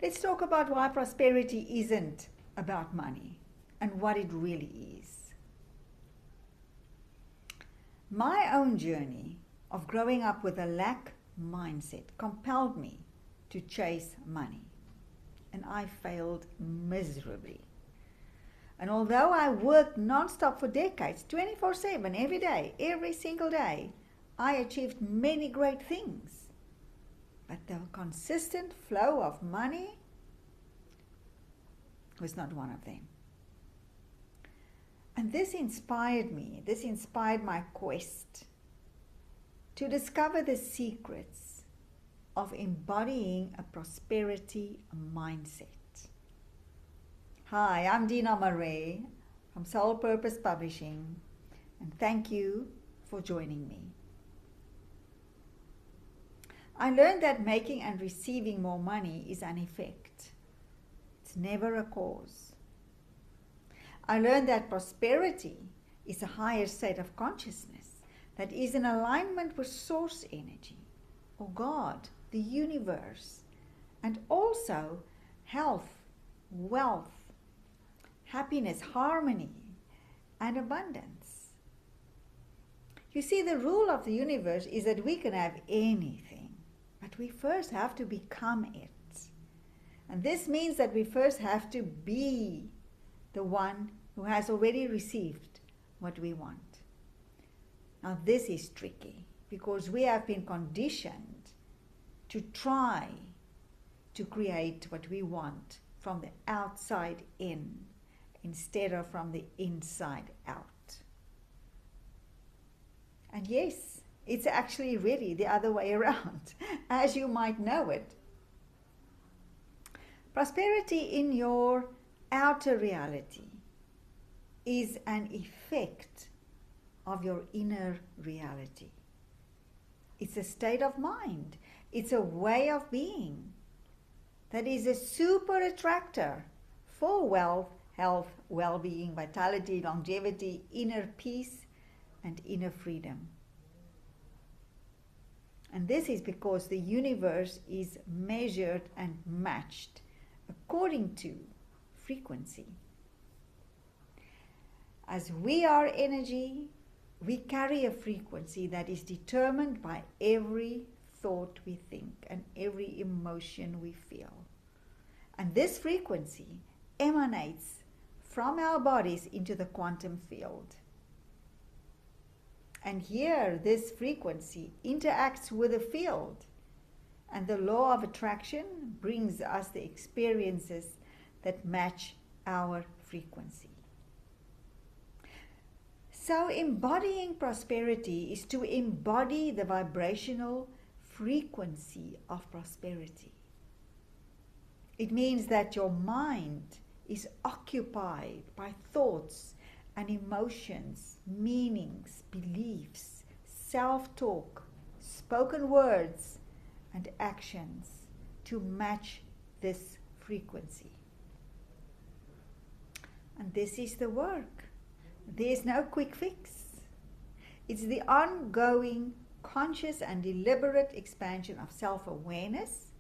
Let's talk about why prosperity isn't about money and what it really is. My own journey of growing up with a lack mindset compelled me to chase money, and I failed miserably. And although I worked non-stop for decades, 24/7, every day, every single day, I achieved many great things. But the consistent flow of money was not one of them. And this inspired me, this inspired my quest to discover the secrets of embodying a prosperity mindset. Hi, I'm Dina Marais from Soul Purpose Publishing, and thank you for joining me. I learned that making and receiving more money is an effect. It's never a cause. I learned that prosperity is a higher state of consciousness that is in alignment with source energy, or God, the universe, and also health, wealth, happiness, harmony, and abundance. You see, the rule of the universe is that we can have anything, but we first have to become it. And this means that we first have to be the one who has already received what we want. Now this is tricky because we have been conditioned to try to create what we want from the outside in instead of from the inside out. And yes, it's actually really the other way around, as you might know it. Prosperity in your outer reality is an effect of your inner reality. It's a state of mind. It's a way of being that is a super attractor for wealth, health, well-being, vitality, longevity, inner peace, and inner freedom. And this is because the universe is measured and matched according to frequency. As we are energy, we carry a frequency that is determined by every thought we think and every emotion we feel. And this frequency emanates from our bodies into the quantum field. And here, this frequency interacts with the field, and the law of attraction brings us the experiences that match our frequency. So embodying prosperity is to embody the vibrational frequency of prosperity. It means that your mind is occupied by thoughts and emotions, meanings, beliefs, self-talk, spoken words, and actions to match this frequency. And this is the work. There's no quick fix. It's the ongoing, conscious and deliberate expansion of self-awareness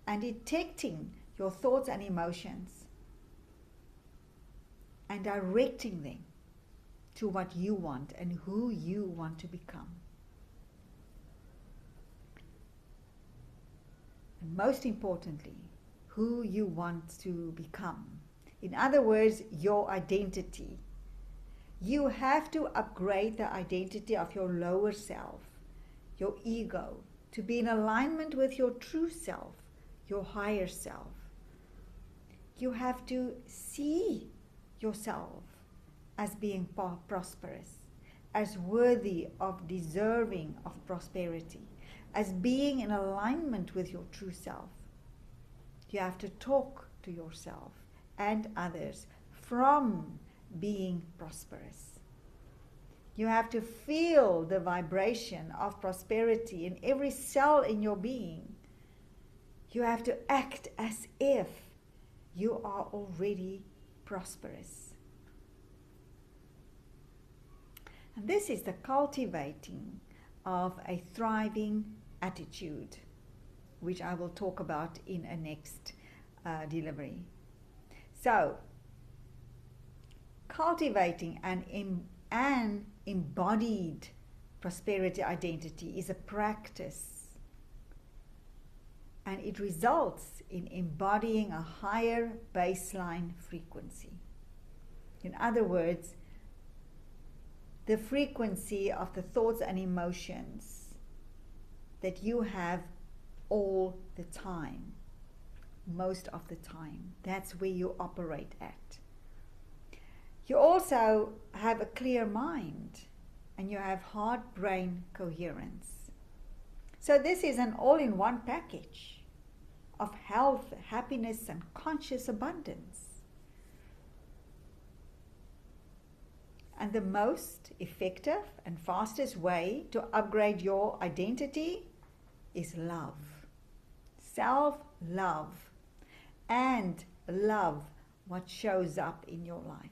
and detecting your thoughts and emotions and directing them to what you want and who you want to become. And most importantly, who you want to become. In other words, your identity. You have to upgrade the identity of your lower self, your ego, to be in alignment with your true self, your higher self. You have to see yourself as being prosperous, as worthy of deserving of prosperity, as being in alignment with your true self. You have to talk to yourself and others from being prosperous. You have to feel the vibration of prosperity in every cell in your being. You have to act as if you are already prosperous. And this is the cultivating of a thriving attitude, which I will talk about in a next delivery. So, cultivating an embodied prosperity identity is a practice, and it results in embodying a higher baseline frequency. In other words, the frequency of the thoughts and emotions that you have all the time, most of the time. That's where you operate at. You also have a clear mind and you have heart-brain coherence. So this is an all-in-one package of health, happiness, and conscious abundance. And the most effective and fastest way to upgrade your identity is love. Self-love. And love what shows up in your life.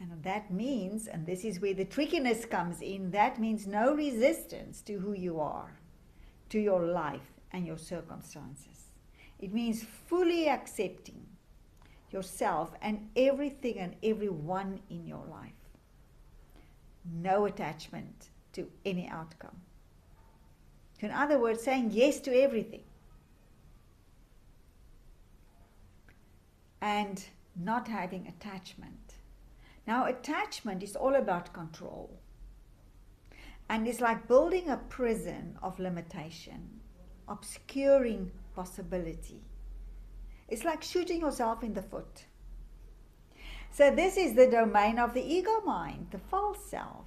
And that means, and this is where the trickiness comes in, that means no resistance to who you are, to your life and your circumstances. It means fully accepting yourself and everything and everyone in your life. No attachment to any outcome. In other words, saying yes to everything. And not having attachment. Now, attachment is all about control. And it's like building a prison of limitation, obscuring possibility. It's like shooting yourself in the foot. So this is the domain of the ego mind, the false self.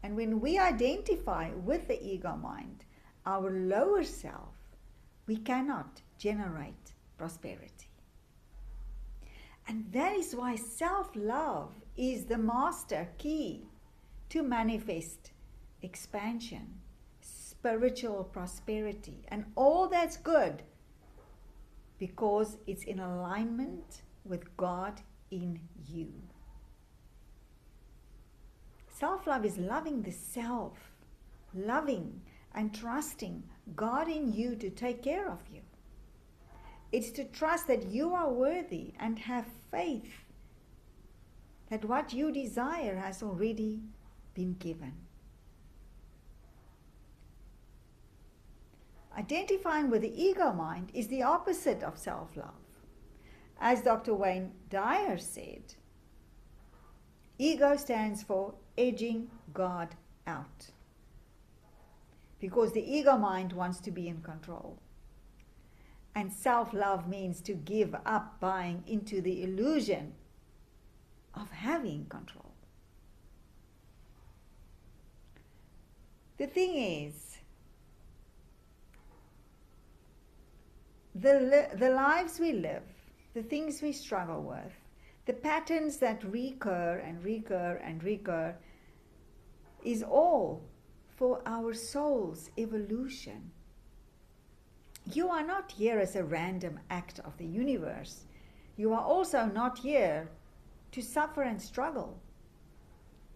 And when we identify with the ego mind, our lower self, we cannot generate prosperity. And that is why self-love is the master key to manifest expansion, spiritual prosperity, and all that's good, because it's in alignment with God in you. Self-love is loving the self, loving and trusting God in you to take care of you. It's to trust that you are worthy and have faith that what you desire has already been given. Identifying with the ego mind is the opposite of self-love. As Dr. Wayne Dyer said, ego stands for edging God out. Because the ego mind wants to be in control. And self-love means to give up buying into the illusion of having control. The thing is, the lives we live, the things we struggle with, the patterns that recur and recur and recur, is all for our soul's evolution. You are not here as a random act of the universe. You are also not here to suffer and struggle.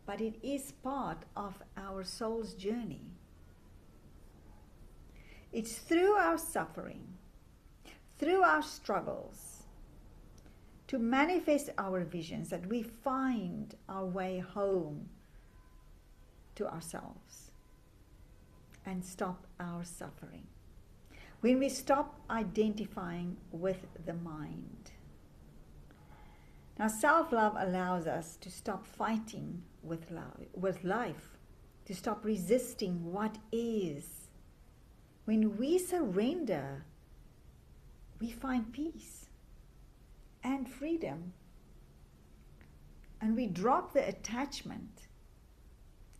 But it is part of our soul's journey. It's through our suffering, through our struggles, to manifest our visions that we find our way home to ourselves and stop our suffering. When we stop identifying with the mind. Now, self-love allows us to stop fighting with life, to stop resisting what is. When we surrender, we find peace and freedom. And we drop the attachment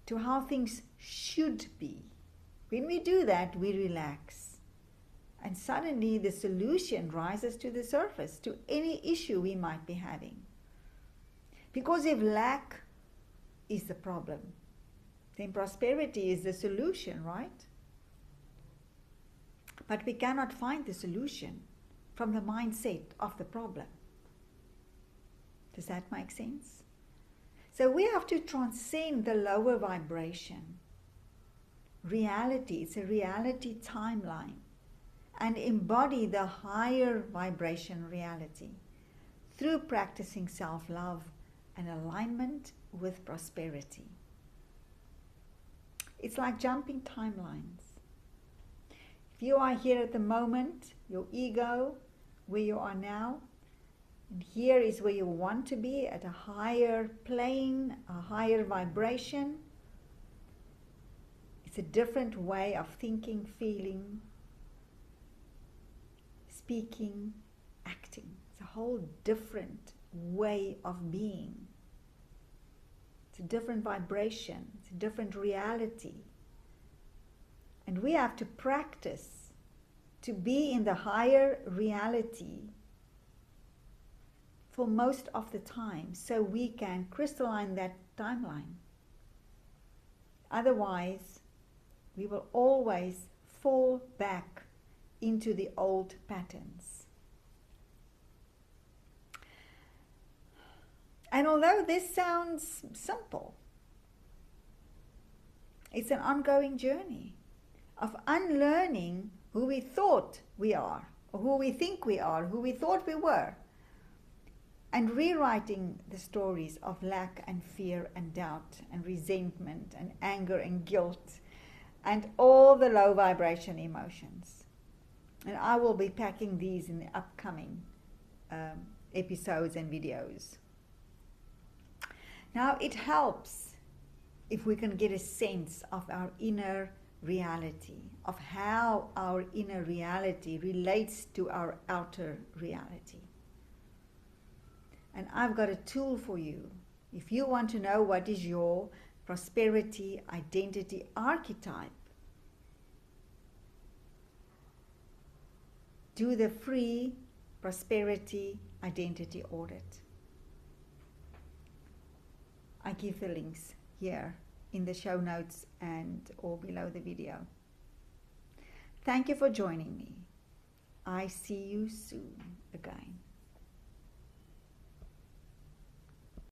to how things should be. When we do that, we relax. And suddenly the solution rises to the surface to any issue we might be having. Because if lack is the problem, then prosperity is the solution, right? But we cannot find the solution from the mindset of the problem. Does that make sense? So we have to transcend the lower vibration. Reality, it's a reality timeline. and embody the higher vibration reality through practicing self-love and alignment with prosperity. It's like jumping timelines. If you are here at the moment, your ego, where you are now, and here is where you want to be, at a higher plane, a higher vibration. It's a different way of thinking, feeling, speaking, acting. It's a whole different way of being. It's a different vibration. It's a different reality. And we have to practice to be in the higher reality for most of the time, so we can crystalline that timeline. Otherwise, we will always fall back into the old patterns. And although this sounds simple, it's an ongoing journey of unlearning who we thought we are, or who we think we are, who we thought we were, and rewriting the stories of lack and fear and doubt and resentment and anger and guilt and all the low vibration emotions. And I will be packing these in the upcoming episodes and videos. Now, it helps if we can get a sense of our inner reality, of how our inner reality relates to our outer reality. And I've got a tool for you. If you want to know what is your prosperity identity archetype, do the free prosperity identity audit. I give the links here in the show notes and or below the video. Thank you for joining me. I see you soon again.